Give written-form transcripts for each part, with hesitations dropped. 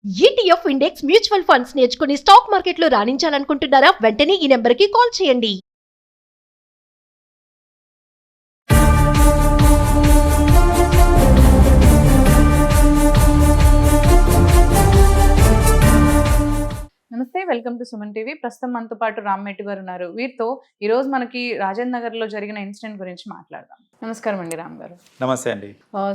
ETF index mutual funds నేర్చుకుని stock మార్కెట్లో రాణించాలనుకుంటున్నారా? వెంటనే ఈ నెంబర్కి కాల్ చేయండి. నమస్తే, వెల్కమ్ టు సుమన్ టీవీ. ప్రస్తుతం మనతో పాటు రామ్మేటి గారు ఉన్నారు. వీరితో ఈరోజు మనకి రాజేంద్ర నగర్లో జరిగిన ఇన్సిడెంట్ గురించి మాట్లాడదాం. నమస్కారం అండి రామ్ గారు. నమస్తే అండి.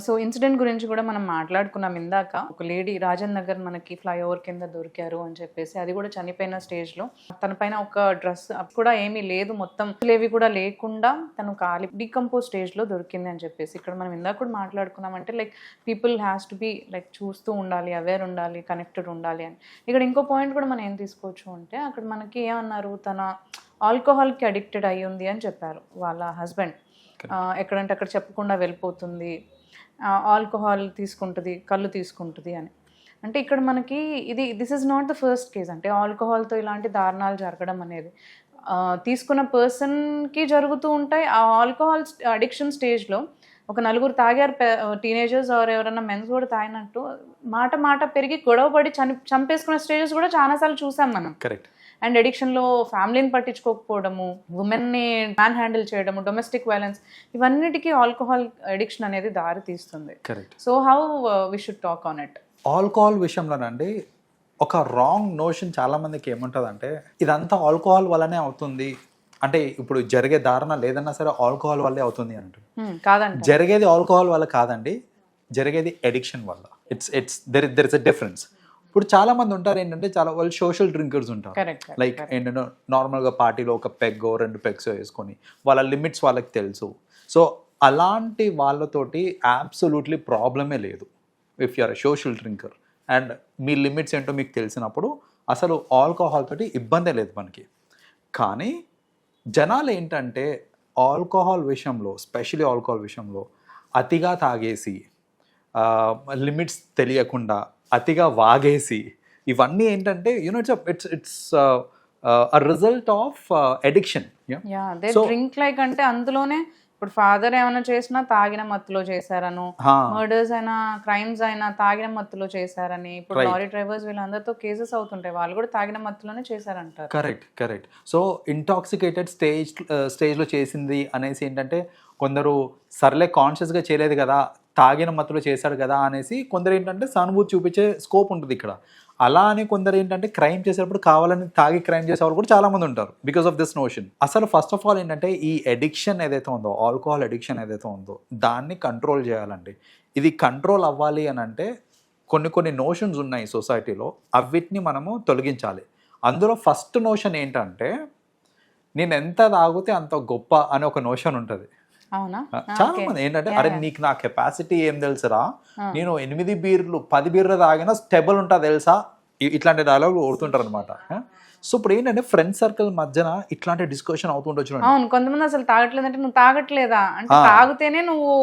సో ఇన్సిడెంట్ గురించి కూడా మనం మాట్లాడుకున్నాం ఇందాక. ఒక లేడీ రాజేంద్ర నగర్ మనకి ఫ్లైఓవర్ కింద దొరికారు అని చెప్పేసి, అది కూడా చనిపోయిన స్టేజ్లో. తన పైన ఒక డ్రెస్ కూడా ఏమీ లేదు, మొత్తం ఏవి కూడా లేకుండా తను కాలి డీకంపోజ్ స్టేజ్లో దొరికింది అని చెప్పేసి. ఇక్కడ మనం ఇందాక కూడా మాట్లాడుకున్నామంటే like people has to be like చూస్తూ ఉండాలి, అవేర్ ఉండాలి, కనెక్టెడ్ ఉండాలి అని. ఇక్కడ ఇంకో పాయింట్ కూడా మనం ఏం తీసుకోవచ్చు అంటే, అక్కడ మనకి ఏమన్నారు, తన ఆల్కహాల్కి అడిక్టెడ్ అయ్యి ఉంది అని చెప్పారు వాళ్ళ హస్బెండ్. ఎక్కడంటే అక్కడ చెప్పకుండా వెళ్ళిపోతుంది, ఆల్కహాల్ తీసుకుంటుంది, కళ్ళు తీసుకుంటుంది అని. అంటే ఇక్కడ మనకి this is not the first case. అంటే ఆల్కహాల్తో ఇలాంటి దారుణాలు జరగడం అనేది తీసుకున్న పర్సన్కి జరుగుతూ ఉంటాయి. ఆ ఆల్కహాల్ అడిక్షన్ స్టేజ్లో ఒక నలుగురు తాగారు, టీనేజర్స్ ఆర్ ఎవరైనా మెన్స్ కూడా తాగినట్టు మాట పెరిగి గొడవపడి చంపేసుకున్న స్టేజెస్ కూడా చాలాసార్లు చూసాం మనం. కరెక్ట్. అండ్ అడిక్షన్లో ఫ్యామిలీని పట్టించుకోకపోవడము, ఉమెన్ని మ్యాన్ హ్యాండిల్ చేయడము, డొమెస్టిక్ వైలెన్స్, ఇవన్నిటికీ ఆల్కహాల్ అడిక్షన్ అనేది దారి తీస్తుంది. Correct. So how we should talk on it? Alcohol విషయంలోనండి ఒక రాంగ్ నోషన్ చాలా మందికి ఏముంటుందంటే, ఇదంతా ఆల్కహాల్ వల్లనే అవుతుంది, అంటే ఇప్పుడు జరిగే దారుణ లేదన్నా సరే ఆల్కహాల్ వల్లే అవుతుంది అంటారు. కాదండి, జరిగేది ఆల్కహాల్ వల్ల కాదండి, జరిగేది ఎడిక్షన్ వల్ల. There is a difference. ఇప్పుడు చాలా మంది ఉంటారు ఏంటంటే, చాలా వాళ్ళు సోషల్ డ్రింకర్స్ ఉంటారు. లైక్ ఏంటంటే నార్మల్గా పార్టీలో ఒక పెగ్గో 2 పెగ్స్ వేసుకొని వాళ్ళ లిమిట్స్ వాళ్ళకి తెలుసు. సో అలాంటి వాళ్ళతోటి అబ్సల్యూట్లీ ప్రాబ్లమే లేదు. If you are a social drinker and మీ లిమిట్స్ ఏంటో మీకు తెలిసినప్పుడు అసలు ఆల్కహాల్ తోటి ఇబ్బందే లేదు మనకి. కానీ జనాలు ఏంటంటే ఆల్కహాల్ విషయంలో, స్పెషలీ ఆల్కహాల్ విషయంలో అతిగా తాగేసి, లిమిట్స్ తెలియకుండా అతిగా వాగేసి, ఇవన్నీ ఏంటంటే it's a result of addiction. Drink like అంటే అందులోనే ఇప్పుడు ఫాదర్ ఏమైనా చేసినా తాగిన మత్తులో చేశారను, మర్డర్స్ అయినా క్రైమ్స్ అయినా తాగిన మత్తులో చేశారని. ఇప్పుడు లారీ డ్రైవర్స్ వీళ్ళందరితో కేసెస్ అవుతుంటాయి, వాళ్ళు కూడా తాగిన మత్తులోనే చేశారంటారు. కరెక్ట్. సో ఇంటాక్సికేటెడ్ స్టేజ్లో చేసింది అనేసి ఏంటంటే, కొందరు సర్లే కాన్షియస్గా చేయలేదు కదా, తాగిన మత్తులో చేశాడు కదా అనేసి కొందరు ఏంటంటే సానుభూతి చూపించే స్కోప్ ఉంటుంది ఇక్కడ. అలా అని కొందరు ఏంటంటే క్రైమ్ చేసేటప్పుడు కావాలని తాగి క్రైమ్ చేసేవాళ్ళు కూడా చాలామంది ఉంటారు బికాస్ ఆఫ్ దిస్ నోషన్. అసలు ఫస్ట్ ఆఫ్ ఆల్ ఏంటంటే, ఈ అడిక్షన్ ఏదైతే ఉందో, ఆల్కహాల్ అడిక్షన్ ఏదైతే ఉందో, దాన్ని కంట్రోల్ చేయాలండి. ఇది కంట్రోల్ అవ్వాలి అని అంటే కొన్ని నోషన్స్ ఉన్నాయి సొసైటీలో, అవిటిని మనము తొలగించాలి. అందులో ఫస్ట్ నోషన్ ఏంటంటే, నేను ఎంత తాగితే అంత గొప్ప అనే ఒక నోషన్ ఉంటుంది. చాలా మంది ఏంటంటే, అరే నీకు నా కెపాసిటీ ఏం తెలుసురా, నేను 8 బీర్లు 10 బీర్లు తాగినా స్టెబుల్ ఉంటా తెలుసా, ఇట్లాంటి డైలాగ్ ఓడుతుంటారు అనమాట. సో ఇప్పుడు ఏంటంటే ఫ్రెండ్ సర్కిల్ మధ్యన ఇట్లాంటి డిస్కషన్ అవుతుండొచ్చు. అవును, కొంతమంది అసలు తాగట్లేదంటే నువ్వు తాగట్లేదా అంటే, తాగితేనే నువ్వు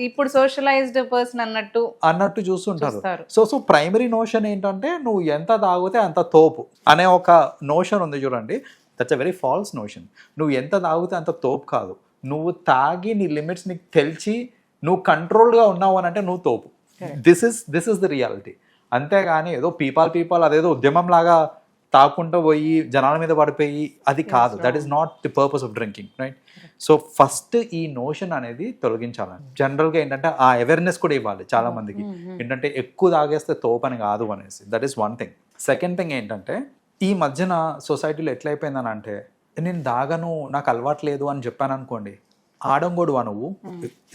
ఇప్పుడు సోషలైజ్డ్ పర్సన్ అన్నట్టు చూస్తుంటారు. సో ప్రైమరీ నోషన్ ఏంటంటే, నువ్వు ఎంత తాగితే అంత తోపు అనే ఒక నోషన్ ఉంది చూడండి. That's a very false notion. నువ్వు ఎంత తాగితే అంత తోపు కాదు, నువ్వు తాగి నీ లిమిట్స్ నీకు తెలిసి నువ్వు కంట్రోల్గా ఉన్నావు అని అంటే నువ్వు తోపు. This is the reality. అంతేగాని ఏదో పీపాల్ అదేదో ఉద్యమం లాగా తాకుంటూ పోయి జనాల మీద పడిపోయి అది కాదు. That is not the purpose of drinking, right? So first ఈ నోషన్ అనేది తొలగించాలని జనరల్గా ఏంటంటే ఆ అవేర్నెస్ కూడా ఇవ్వాలి చాలా మందికి. ఏంటంటే ఎక్కువ తాగేస్తే తోపని కాదు అనేసి. That is one thing. Second thing ఏంటంటే, ఈ మధ్యన సొసైటీలో ఎట్లయిపోయిందని అంటే, నేను దాగను, నాకు అలవాటు లేదు అని చెప్పాను అనుకోండి, ఆడంగోడువా నువ్వు,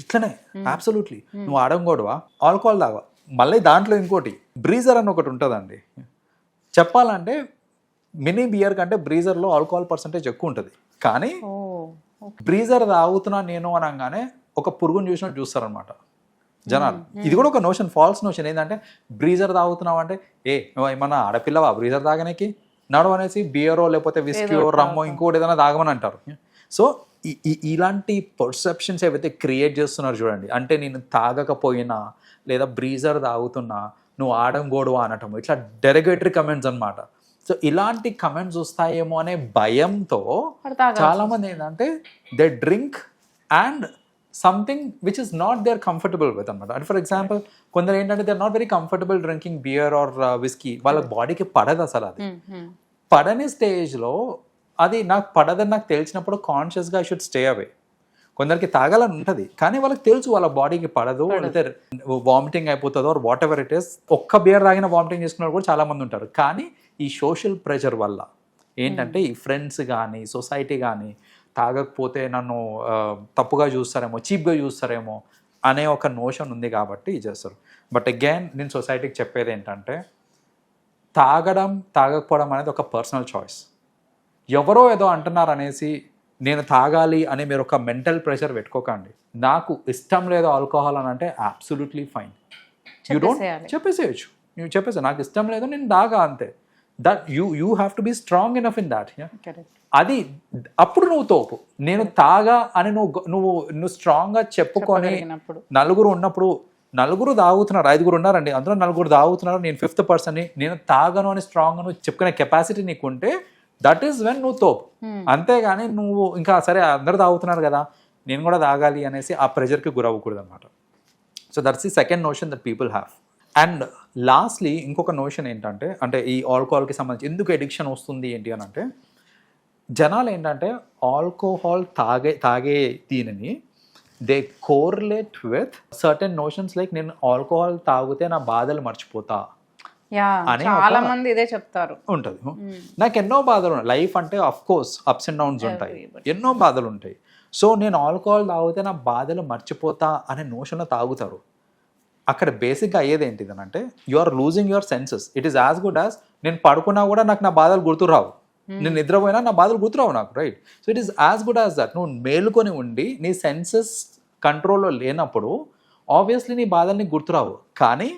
ఇట్లనే అబ్సల్యూట్లీ నువ్వు ఆడంగోడువా, ఆల్కహాల్ తాగవా. మళ్ళీ దాంట్లో ఇంకోటి బ్రీజర్ అని ఒకటి ఉంటుందండి. చెప్పాలంటే మినీ బియర్ కంటే బ్రీజర్లో ఆల్కహాల్ పర్సంటేజ్ ఎక్కువ ఉంటుంది. కానీ బ్రీజర్ తాగుతున్నా నేను అనగానే ఒక పురుగుని చూసినట్టు చూస్తారనమాట జనాలు. ఇది కూడా ఒక నోషన్, ఫాల్స్ నోషన్. ఏంటంటే బ్రీజర్ తాగుతున్నావు అంటే, నువ్వు ఏమన్నా ఆడపిల్లవా బ్రీజర్ తాగనేకి నడవనేసి బియరో లేకపోతే విస్కీయో రమ్మో ఇంకోటి ఏదైనా తాగమని అంటారు. సో ఇలాంటి పర్సెప్షన్స్ ఏవైతే క్రియేట్ చేస్తున్నారు చూడండి. అంటే నేను తాగకపోయినా లేదా బ్రీజర్ తాగుతున్నా నువ్వు ఆడంగోడువా అనటం, ఇట్లా డెరిగేటరీ కమెంట్స్ అనమాట. సో ఇలాంటి కమెంట్స్ వస్తాయేమో అనే భయంతో చాలా మంది ఏంటంటే they drink and something which is not they are comfortable with అనమాట. అంటే ఫర్ ఎగ్జాంపుల్ కొందరు ఏంటంటే they are not very comfortable drinking beer or whisky, వాళ్ళ బాడీకి పడదు అసలు. అది పడని స్టేజ్లో అది నాకు పడదని నాకు తెలిసినప్పుడు కాన్షియస్గా ఐ షుడ్ స్టే అవే. కొందరికి తాగాలని ఉంటుంది కానీ వాళ్ళకి తెలుసు వాళ్ళ బాడీకి పడదు, అయితే వామిటింగ్ అయిపోతుందో or whatever it is. ఒక్క బియర్ తాగిన వామిటింగ్ చేసుకున్న కూడా చాలా మంది ఉంటారు. కానీ ఈ సోషల్ ప్రెషర్ వల్ల ఏంటంటే ఈ ఫ్రెండ్స్ కానీ సొసైటీ కానీ తాగకపోతే నన్ను తప్పుగా చూస్తారేమో, చీప్గా చూస్తారేమో అనే ఒక నోషన్ ఉంది కాబట్టి చేస్తారు. బట్ అగైన్ నేను సొసైటీకి చెప్పేది ఏంటంటే తాగకపోవడం అనేది ఒక పర్సనల్ చాయిస్. ఎవరో ఏదో అంటున్నారు అనేసి నేను తాగాలి అని మీరు ఒక మెంటల్ ప్రెషర్ పెట్టుకోకండి. నాకు ఇష్టం లేదు ఆల్కహాల్ అని అంటే అబ్సల్యూట్లీ ఫైన్, యూ డోంట్ చెప్పేసేయచ్చు. నువ్వు చెప్పేసా నాకు ఇష్టం లేదు నేను తాగా అంతే. That you have to be strong enough in that. అది అప్పుడు నువ్వు తోపు. నేను తాగా అని నువ్వు స్ట్రాంగ్గా చెప్పుకొని నలుగురు ఉన్నప్పుడు, నలుగురు తాగుతున్నారు, 5 ఉన్నారండి అందులో 4 తాగుతున్నారు, నేను 5th పర్సన్ని, నేను తాగను అని స్ట్రాంగ్ అని చెప్పుకునే కెపాసిటీ నీకు ఉంటే దట్ ఈస్ వెన్ నువ్వు తోపు. అంతేగాని నువ్వు ఇంకా సరే అందరు తాగుతున్నారు కదా నేను కూడా తాగాలి అనేసి ఆ ప్రెషర్కి గురవ్వకూడదు అనమాట. So that's the second notion that people have. And lastly ఇంకొక నోషన్ ఏంటంటే అంటే ఈ ఆల్కహాల్కి సంబంధించి ఎందుకు ఎడిక్షన్ వస్తుంది ఏంటి అని అంటే జనాలు ఏంటంటే ఆల్కహాల్ తాగే దీనిని they correlate with certain notions like నేను ఆల్కహాల్ తాగితే నా బాధలు మర్చిపోతా అని చాలా మంది ఇదే చెప్తారు ఉంటుంది. నాకు ఎన్నో బాధలు ఉన్నాయి. లైఫ్ అంటే of course ups and downs ఉంటాయి, ఎన్నో బాధలు ఉంటాయి. సో నేను ఆల్కహాల్ తాగితే నా బాధలు మర్చిపోతా అనే నోషన్లో తాగుతారు. అక్కడ బేసిక్గా అయ్యేది ఏంటిది అంటే you are losing your senses. It is as good as నేను పడుకున్నా కూడా నాకు నా బాధలు గుర్తురావు, నేను నిద్రపోయినా నా బాధలు గుర్తురావు నాకు, right? So it is as good as that. నువ్వు మేలుకొని ఉండి నీ సెన్సెస్ కంట్రోల్లో లేనప్పుడు ఆబ్వియస్లీ నీ బాధల్ని గుర్తురావు. కానీ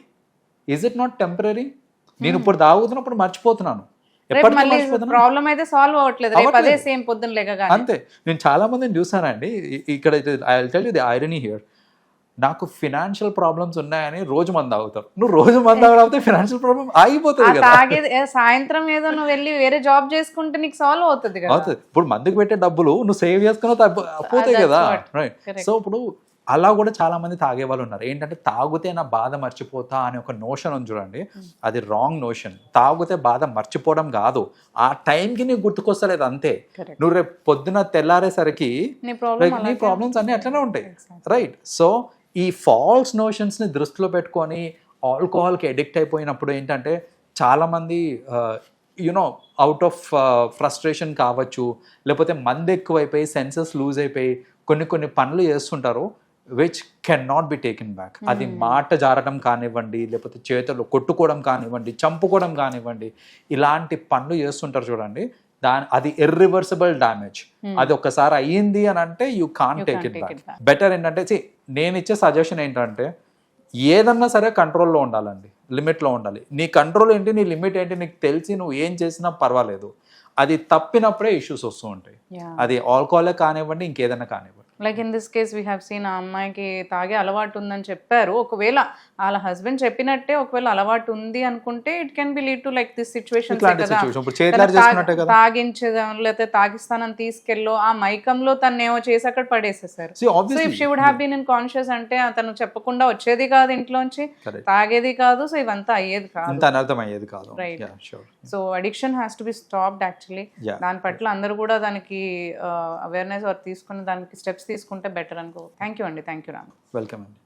ఈజ్ ఇట్ నాట్ టెంపరీ? నేను ఇప్పుడు తాగుతున్నప్పుడు మర్చిపోతున్నాను, ప్రాబ్లం అయితే సాల్వ్ అవ్వట్లేదు, సేమ్ పొద్దున లేక అంతే. నేను చాలా మందిని చూసానండి ఇక్కడ. I will tell you the irony here. నాకు ఫినాన్షియల్ ప్రాబ్లమ్స్ ఉన్నాయని రోజు మంది తాగుతారు. నువ్వు రోజు మంది తాగితే ఫినాన్షియల్ ప్రాబ్లమ్ ఆగిపోతుంది కదా. సాయంత్రం ఏదో నువ్వు వెళ్ళి వేరే జాబ్ చేసుకుంటే నీకు సాల్వ్ అవుతుంది కదా. అవుతుంది. ఇప్పుడు మందుకు పెట్టే డబ్బులు నువ్వు సేవ్ చేసుకున్నా పోతాయి కదా, రైట్? సో ఇప్పుడు అలా కూడా చాలా మంది తాగే వాళ్ళు ఉన్నారు. ఏంటంటే తాగితే నా బాధ మర్చిపోతా అనే ఒక నోషన్ ఉంది చూడండి, అది రాంగ్ నోషన్. తాగితే బాధ మర్చిపోవడం కాదు, ఆ టైంకి నీకు గుర్తుకొస్తలేదు అంతే. నువ్వు రేపు పొద్దున తెల్లారేసరికి నీ ప్రాబ్లమ్స్ అన్నీ అట్లనే ఉంటాయి, రైట్? సో ఈ ఫాల్స్ నోషన్స్ని దృష్టిలో పెట్టుకొని ఆల్కహాల్కి అడిక్ట్ అయిపోయినప్పుడు ఏంటంటే చాలామంది యునో అవుట్ ఆఫ్ ఫ్రస్ట్రేషన్ కావచ్చు, లేకపోతే మంది ఎక్కువైపోయి సెన్సెస్ లూజ్ అయిపోయి కొన్ని పనులు చేస్తుంటారు which can not be taken back. అది మాట జారడం కానివ్వండి, లేకపోతే చేతులు కొట్టుకోవడం కానివ్వండి, చంపుకోవడం కానివ్వండి, ఇలాంటి పనులు చేస్తుంటారు చూడండి. అది ఇర్రివర్సిబుల్ డ్యామేజ్. అది ఒక్కసారి అయ్యింది అని అంటే you can't take it back. Better ఏంటంటే నేను ఇచ్చే సజెషన్ ఏంటంటే ఏదన్నా సరే కంట్రోల్లో ఉండాలండి, లిమిట్లో ఉండాలి. నీ కంట్రోల్ ఏంటి, నీ లిమిట్ ఏంటి నీకు తెలిసి నువ్వు ఏం చేసినా పర్వాలేదు. అది తప్పినప్పుడే ఇష్యూస్ వస్తూ ఉంటాయి. అది ఆల్కహాలే కానివ్వండి, ఇంకేదైనా కానివ్వండి. Like in this case we have seen ఆ అమ్మాయికి తాగే అలవాటు ఉందని చెప్పారు. ఒకవేళ వాళ్ళ హస్బెండ్ చెప్పినట్టే ఒకవేళ అలవాటు ఉంది అనుకుంటే it can be lead to like this situation. తాగించడం లేకపోతే తాగిస్తానని తీసుకెళ్ళో ఆ మైకంలో తను ఏమో చేసి అక్కడ పడేసేసారు. So if she would have been in conscious అంటే అతను చెప్పకుండా వచ్చేది కాదు ఇంట్లోంచి, తాగేది కాదు, సో ఇవంతా అయ్యేది కాదు, right? So addiction has to B stopped actually. దాని పట్ల అందరూ కూడా దానికి అవేర్నెస్ తీసుకుని దానికి స్టెప్స్ తీసుకుంటే బెటర్ అనుకో. థ్యాంక్ యూ అండి. Thank you Ram. వెల్కమ్ అండి.